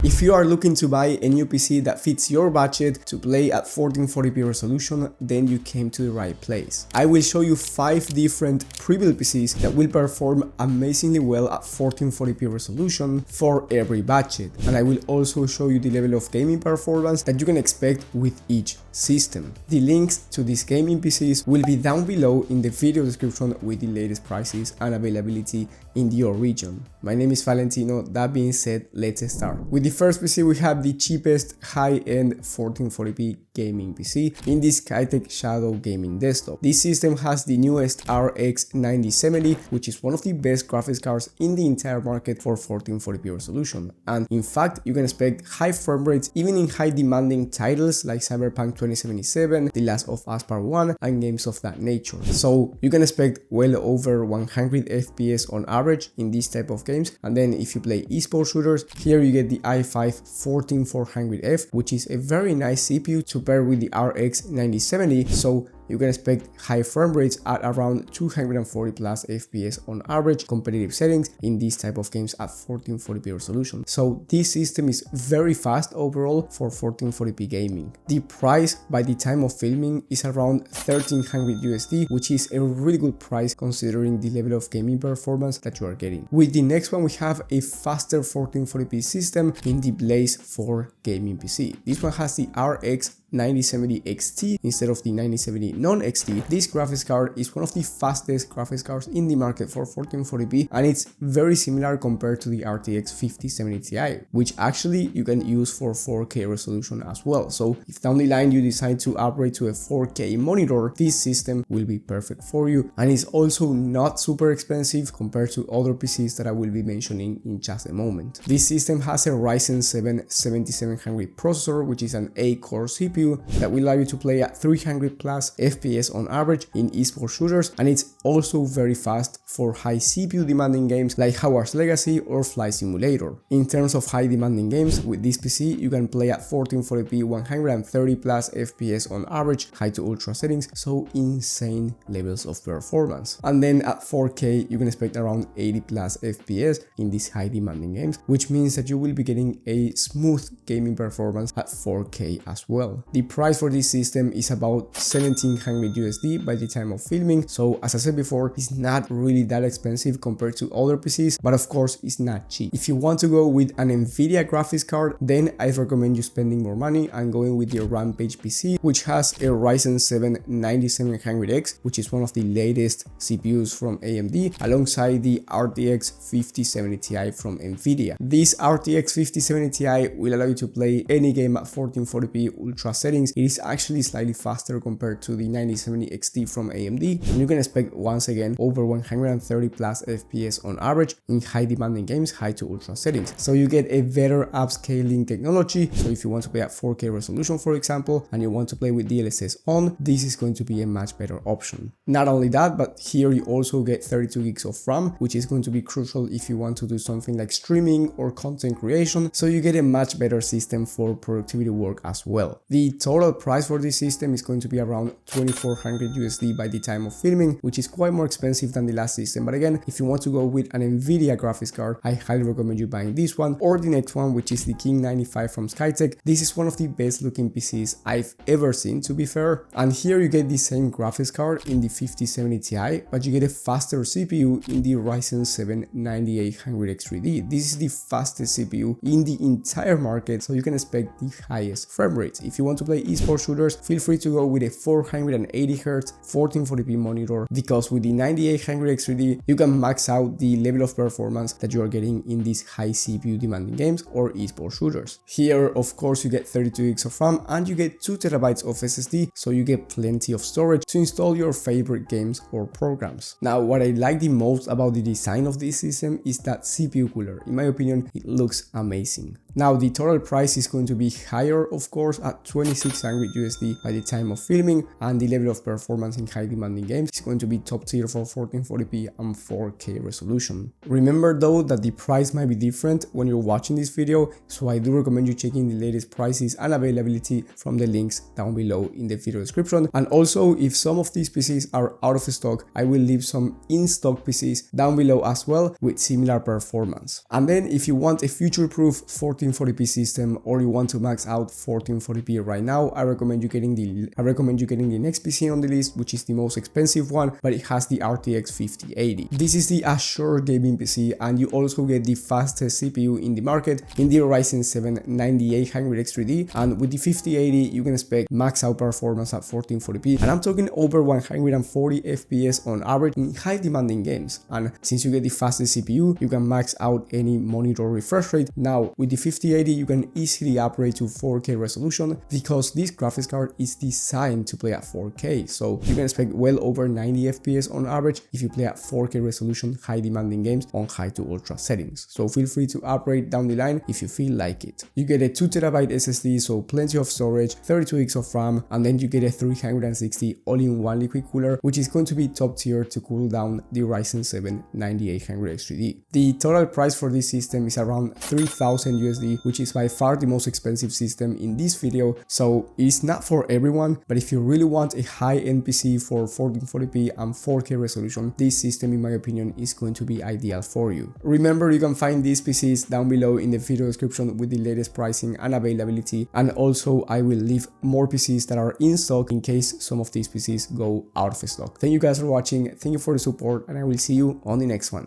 If you are looking to buy a new PC that fits your budget to play at 1440p resolution, then you came to the right place. I will show you 5 different pre-built PCs that will perform amazingly well at 1440p resolution for every budget, and I will also show you the level of gaming performance that you can expect with each system. The links to these gaming PCs will be down below in the video description with the latest prices and availability in your region. My name is Valentino. That being said, let's start. With the first PC, we have the cheapest high-end 1440p gaming PC in this Skytech Shadow gaming desktop. This system has the newest RX 9070, which is one of the best graphics cards in the entire market for 1440p resolution. And in fact, you can expect high frame rates even in high demanding titles like Cyberpunk 2077, The Last of Us Part 1, and games of that nature. So you can expect well over 100 FPS on average in this type of games. And then if you play esports shooters, here you get the i5 14400F, which is a very nice CPU to pair with the RX 9070. So you can expect high frame rates at around 240 plus FPS on average competitive settings in these type of games at 1440p resolution. So this system is very fast overall for 1440p gaming. The price by the time of filming is around $1300 which is a really good price considering the level of gaming performance that you are getting. With the next one, we have a faster 1440p system in the Blaze 4 gaming PC. This one has the RX 9070 XT instead of the 9070 non-XT. This graphics card is one of the fastest graphics cards in the market for 1440p, and it's very similar compared to the RTX 5070 Ti, which actually you can use for 4K resolution as well. So if down the line you decide to upgrade to a 4K monitor, this system will be perfect for you, and it's also not super expensive compared to other PCs that I will be mentioning in just a moment. This system has a Ryzen 7 7700 processor, which is an 8-core CPU that will allow you to play at 300 plus FPS on average in esports shooters, and it's also very fast for high CPU demanding games like Hogwarts Legacy or Flight Simulator. In terms of high demanding games, with this PC you can play at 1440p 130 plus FPS on average, high to ultra settings, so insane levels of performance. And then at 4K you can expect around 80 plus FPS in these high demanding games, which means that you will be getting a smooth gaming performance at 4K as well. The price for this system is about $1700 by the time of filming, so as I said before, it's not really that expensive compared to other PCs, but of course it's not cheap. If you want to go with an Nvidia graphics card, then I recommend you spending more money and going with the Rampage PC, which has a Ryzen 7 9700X, which is one of the latest CPUs from AMD, alongside the RTX 5070 Ti from Nvidia. This RTX 5070 Ti will allow you to play any game at 1440p ultra settings. It is actually slightly faster compared to the 9070 XT from AMD, and you can expect once again over 130 plus FPS on average in high demanding games, high to ultra settings. So you get a better upscaling technology. So if you want to play at 4K resolution, for example, and you want to play with DLSS on, this is going to be a much better option. Not only that, but here you also get 32 gigs of RAM, which is going to be crucial if you want to do something like streaming or content creation. So you get a much better system for productivity work as well. The total price for this system is going to be around $2400 by the time of filming, which is quite more expensive than the last system. But again, if you want to go with an Nvidia graphics card, I highly recommend you buying this one or the next one, which is the King 95 from Skytech. This is one of the best looking PCs I've ever seen, to be fair. And here you get the same graphics card in the 5070 Ti, but you get a faster CPU in the Ryzen 7 9800X3D. This is the fastest CPU in the entire market, so you can expect the highest frame rates. If you want to play esports shooters, feel free to go with a 480Hz 1440p monitor, because with the 9800X3D you can max out the level of performance that you are getting in these high CPU demanding games or esports shooters. Here, of course, you get 32 gigs of RAM and you get 2 terabytes of SSD, so you get plenty of storage to install your favorite games or programs. Now, what I like the most about the design of this system is that CPU cooler. In my opinion, it looks amazing. Now, the total price is going to be higher, of course, at $2600 by the time of filming, and the level of performance in high demanding games is going to be top tier for 1440p and 4K resolution. Remember though that the price might be different when you're watching this video, so I do recommend you checking the latest prices and availability from the links down below in the video description. And also, if some of these PCs are out of stock, I will leave some in-stock PCs down below as well with similar performance. And then if you want a future-proof 14 1440p system or you want to max out 1440p right now, I recommend you getting the next PC on the list, which is the most expensive one, but it has the RTX 5080. This is the Azure gaming PC, and you also get the fastest CPU in the market in the Ryzen 7 9800X3D, and with the 5080 you can expect max out performance at 1440p, and I'm talking over 140 FPS on average in high demanding games. And since you get the fastest CPU, you can max out any monitor refresh rate. Now with the 5080 you can easily upgrade to 4K resolution because this graphics card is designed to play at 4K, so you can expect well over 90 FPS on average if you play at 4K resolution high demanding games on high to ultra settings. So feel free to upgrade down the line if you feel like it. You get a 2TB SSD, so plenty of storage, 32 gigs of RAM, and then you get a 360 all-in-one liquid cooler, which is going to be top tier to cool down the Ryzen 7 9800X3D. The total price for this system is around 3000 USD, which is by far the most expensive system in this video, so it's not for everyone, but if you really want a high-end PC for 1440p and 4K resolution, this system in my opinion is going to be ideal for you. Remember, you can find these PCs down below in the video description with the latest pricing and availability, and also I will leave more PCs that are in stock in case some of these PCs go out of stock. Thank you guys for watching, thank you for the support, and I will see you on the next one.